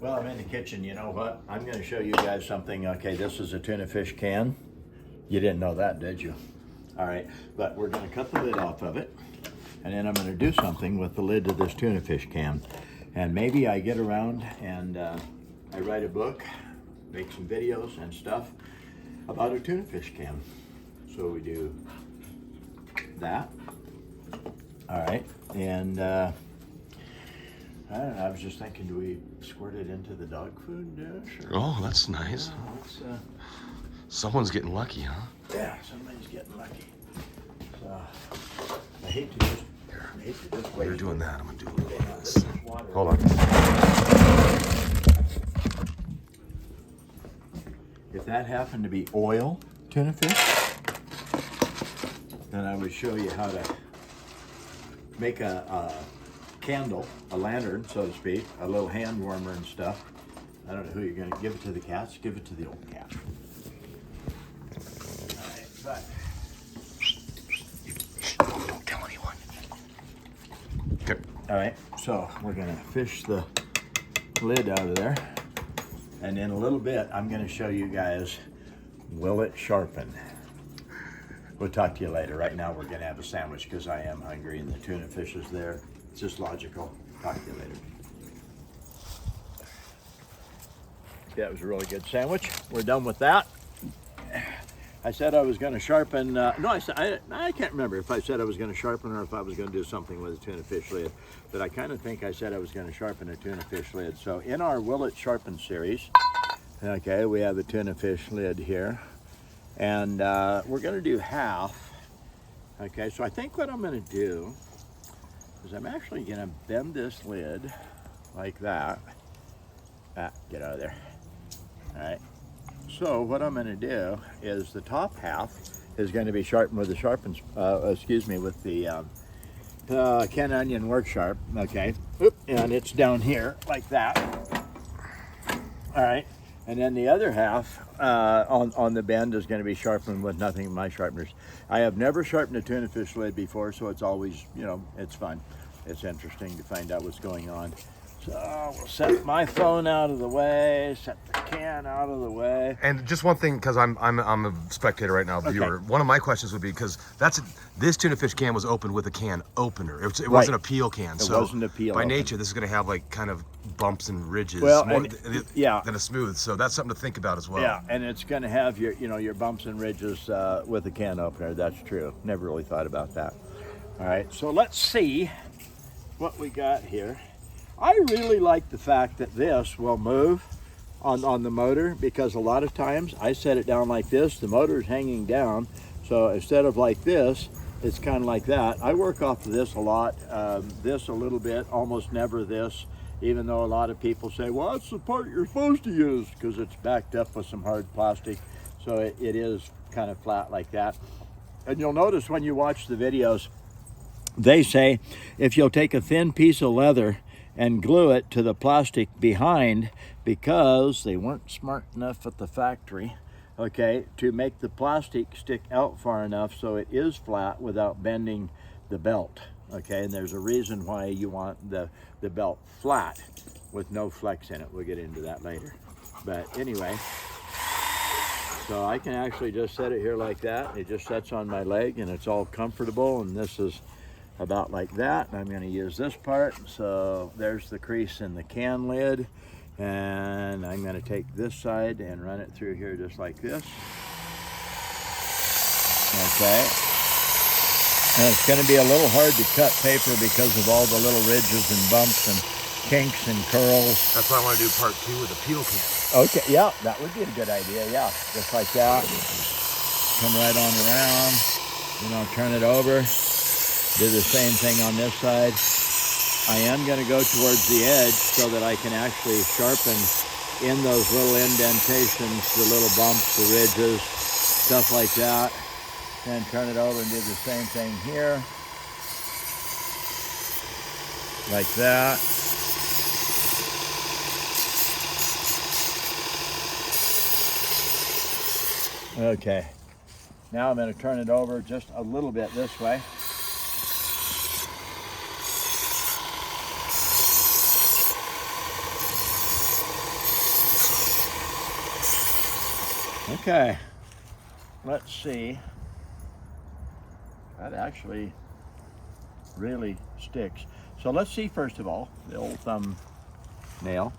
Well, I'm in the kitchen. You know what? I'm going to show you guys something. Okay, this is a tuna fish can. You didn't know that, did you? All right, but we're going to cut the lid off of it, and then I'm going to do something with the lid of this tuna fish can. And maybe I get around and I write a book, make some videos and stuff about a tuna fish can. So we do that. All right, and I don't know, I was just thinking, do we squirt it into the dog food dish? Oh, that's nice. Someone's getting lucky, huh? Yeah, somebody's getting lucky. So, I hate to just While you're doing that, I'm gonna do a little bit of this. Hold on. If that happened to be oil tuna fish, then I would show you how to make a candle, a lantern, so to speak, a little hand warmer and stuff. I don't know who you're going to give it to. The cats? Give it to the old cat. All right, but Don't tell anyone. Okay. all right, so we're going to fish the lid out of there, and in a little bit, I'm going to show you guys, will it sharpen? We'll talk to you later. Right now, we're going to have a sandwich because I am hungry and the tuna fish is there. It's just logical. Talk to you later. That was a really good sandwich. We're done with that. I said I was going to sharpen. No, I can't remember if I said I was going to sharpen or if I was going to do something with a tuna fish lid. But I kind of think I said I was going to sharpen a tuna fish lid. So in our Will It Sharpen series, okay, we have a tuna fish lid here. And we're going to do half. Okay, so I think what I'm going to do is I'm actually going to bend this lid like that. Get out of there. All right. So what I'm going to do is the top half is going to be sharpened with the Sharpens, with the Ken Onion Work Sharp. Okay. Oop, and it's down here like that. All right. And then the other half on the bend is going to be sharpened with nothing but my sharpeners. I have never sharpened a tuna fish lid before, so it's always, it's fun. It's interesting to find out what's going on. So we'll set my phone out of the way, set the can out of the way. And just one thing, because I'm a spectator right now, viewer. Okay. One of my questions would be, because this tuna fish can was opened with a can opener. It wasn't a peel can. It wasn't a peel. By nature, this is going to have like kind of bumps and ridges than a smooth. So that's something to think about as well. Yeah, and it's going to have your bumps and ridges with a can opener. That's true. Never really thought about that. All right, so let's see what we got here. I really like the fact that this will move on the motor, because a lot of times I set it down like this, the motor is hanging down, so instead of like this, it's kind of like that. I work off of this a lot, this a little bit, almost never this, even though a lot of people say, well, that's the part you're supposed to use, because it's backed up with some hard plastic, so it is kind of flat like that. And you'll notice when you watch the videos, they say if you'll take a thin piece of leather and glue it to the plastic behind, because they weren't smart enough at the factory, okay, to make the plastic stick out far enough so it is flat without bending the belt, okay? And there's a reason why you want the belt flat with no flex in it. We'll get into that later. But anyway, so I can actually just set it here like that. It just sets on my leg and it's all comfortable, and this is about like that. And I'm going to use this part. So there's the crease in the can lid, and I'm going to take this side and run it through here just like this. Okay, and it's going to be a little hard to cut paper because of all the little ridges and bumps and kinks and curls. That's why I want to do part 2 with a peel can. Okay, yeah, that would be a good idea. Yeah, just like that. Come right on around, then I'll turn it over. Do the same thing on this side. I am going to go towards the edge so that I can actually sharpen in those little indentations, the little bumps, the ridges, stuff like that. And turn it over and do the same thing here. Like that. Okay. Now I'm going to turn it over just a little bit this way. Okay, let's see. That actually really sticks. So let's see first of all, the old thumb nail.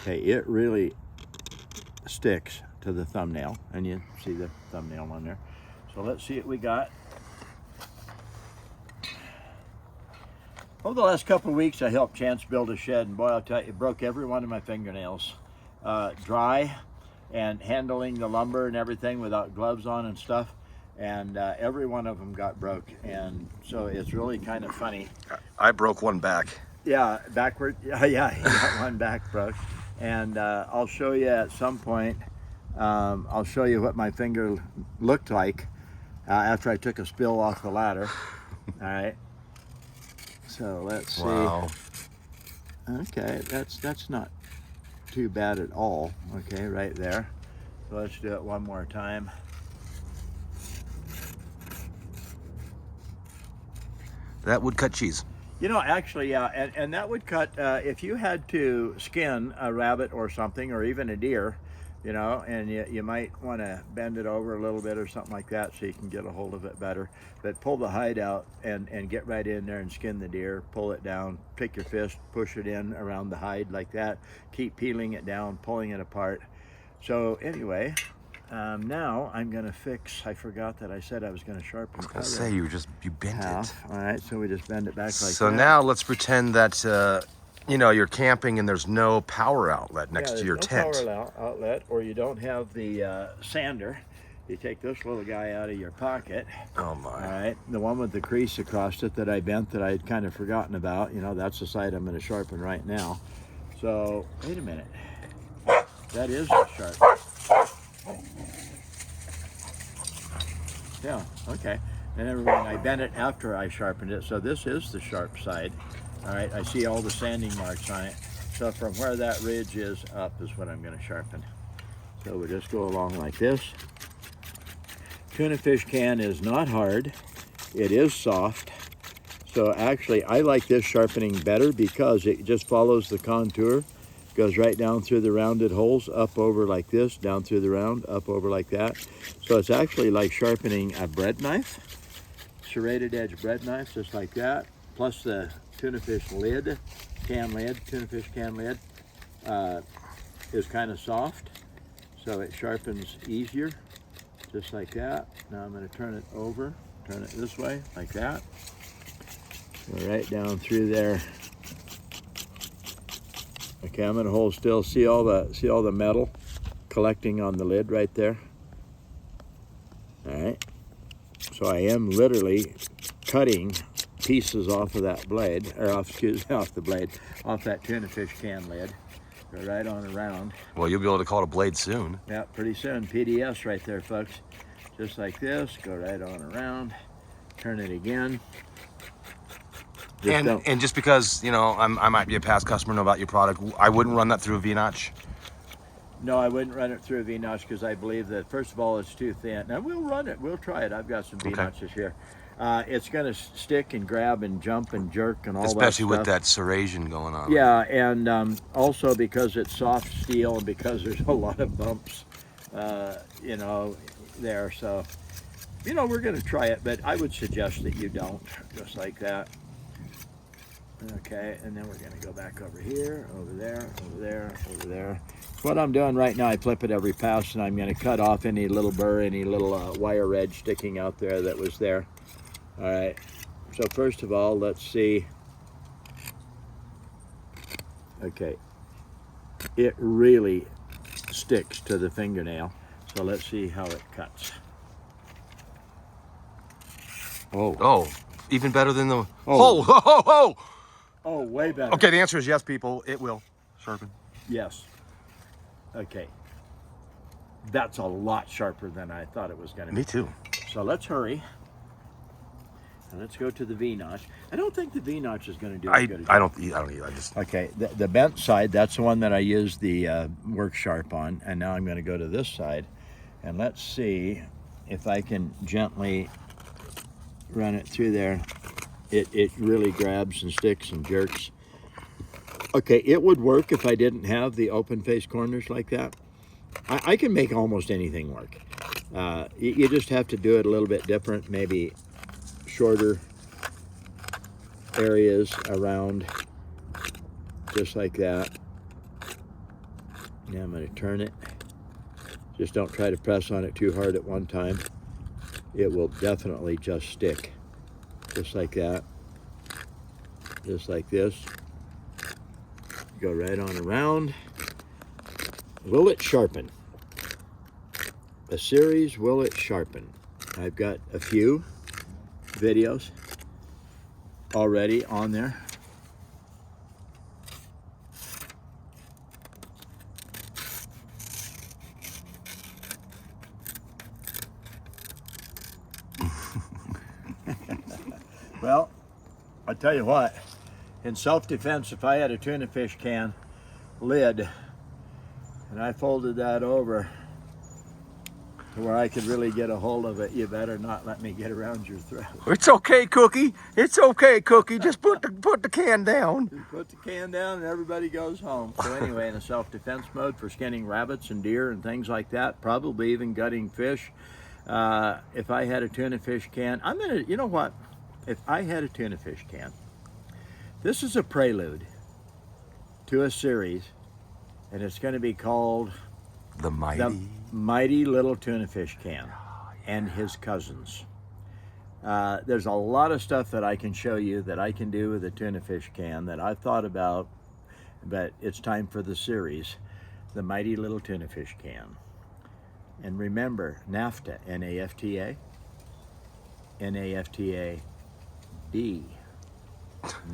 Okay, it really sticks to the thumbnail, and you see the thumbnail on there. So let's see what we got. Over the last couple of weeks, I helped Chance build a shed, and boy, I'll tell you, it broke every one of my fingernails. Dry, and handling the lumber and everything without gloves on and stuff, and every one of them got broke, and so it's really kind of funny. I broke one back. Yeah, backward. Yeah, you got one back broke, and I'll show you at some point. I'll show you what my finger looked like after I took a spill off the ladder. All right. So let's see. Wow. Okay, that's not too bad at all. Okay, right there. So let's do it one more time. That would cut cheese. You know, actually, yeah, and that would cut, if you had to skin a rabbit or something, or even a deer, you know, and you might want to bend it over a little bit or something like that so you can get a hold of it better. But pull the hide out and get right in there and skin the deer, pull it down, take your fist, push it in around the hide like that, keep peeling it down, pulling it apart. So anyway, now I'm going to fix, I forgot that I said I was going to sharpen. I was going to say, you bent it. All right, so we just bend it back like that. So now let's pretend that, you know, you're camping and there's no power outlet next to your tent. Power outlet, or you don't have the sander. You take this little guy out of your pocket. Oh my. All right, the one with the crease across it that I bent that I'd kind of forgotten about. You know, that's the side I'm going to sharpen right now. So, wait a minute. That is a sharp. Yeah, okay. And everything, I bent it after I sharpened it, so this is the sharp side. All right, I see all the sanding marks on it. So from where that ridge is up is what I'm going to sharpen. So we just go along like this. Tuna fish can is not hard. It is soft. So actually, I like this sharpening better because it just follows the contour. Goes right down through the rounded holes, up over like this, down through the round, up over like that. So it's actually like sharpening a bread knife, serrated edge bread knife, just like that. Plus the tuna fish lid, tuna fish can lid, is kind of soft, so it sharpens easier, just like that. Now I'm going to turn it over, turn it this way, like that. Go right down through there. Okay, I'm going to hold still. See all the metal collecting on the lid right there. All right. So I am literally cutting pieces off of that blade, or off that tuna fish can lid. Go right on around. Well, you'll be able to call it a blade soon. Yeah, pretty soon. PDS right there, folks. Just like this. Go right on around. Turn it again. And just because, you know, I might be a past customer, know about your product, I wouldn't run that through a V-notch. No, I wouldn't run it through a V-notch because I believe that, first of all, it's too thin. Now, we'll run it. We'll try it. I've got some V-notches here. It's going to stick and grab and jump and jerk and all that stuff. Especially with that serration going on. Yeah, and also because it's soft steel and because there's a lot of bumps, you know, there. So, you know, we're going to try it, but I would suggest that you don't, just like that. Okay, and then we're going to go back over here, over there, over there, over there. What I'm doing right now, I flip it every pass, and I'm going to cut off any little burr, any little wire edge sticking out there that was there. All right, so first of all, let's see. Okay, it really sticks to the fingernail, so let's see how it cuts. Oh, even better than the... Oh, Oh, way better. Okay, the answer is yes, people. It will sharpen. Yes. Okay. That's a lot sharper than I thought it was going to be. Me too. So let's hurry. And let's go to the V-notch. I don't think the V-notch is going to do as good as I don't either. I just... Okay, the bent side, that's the one that I used the work sharp on. And now I'm going to go to this side. And let's see if I can gently run it through there. It really grabs and sticks and jerks. Okay, it would work if I didn't have the open face corners like that. I can make almost anything work. You just have to do it a little bit different, maybe shorter areas around, just like that. Now I'm going to turn it. Just don't try to press on it too hard at one time. It will definitely just stick. Just like that. Just like this. Go right on around. Will it sharpen? A series, will it sharpen? I've got a few videos already on there. Well, I tell you what, in self-defense, if I had a tuna fish can lid and I folded that over to where I could really get a hold of it, you better not let me get around your throat. It's okay, Cookie. It's okay, Cookie. Just put the can down. You put the can down and everybody goes home. So anyway, in a self-defense mode for skinning rabbits and deer and things like that, probably even gutting fish, if I had a tuna fish can, you know what? If I had a tuna fish can, this is a prelude to a series, and it's going to be called The Mighty Little Tuna Fish Can and His Cousins. There's a lot of stuff that I can show you that I can do with a tuna fish can that I've thought about, but it's time for the series, The Mighty Little Tuna Fish Can. And remember, NAFTA, N-A-F-T-A, N-A-F-T-A-B,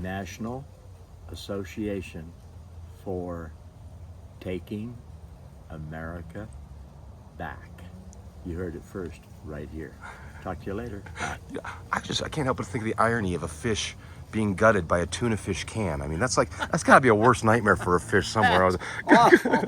National Association for Taking America Back. You heard it first right here. Talk to you later. Bye. I can't help but think of the irony of a fish being gutted by a tuna fish can. I mean, that's got to be a worse nightmare for a fish somewhere. Awful.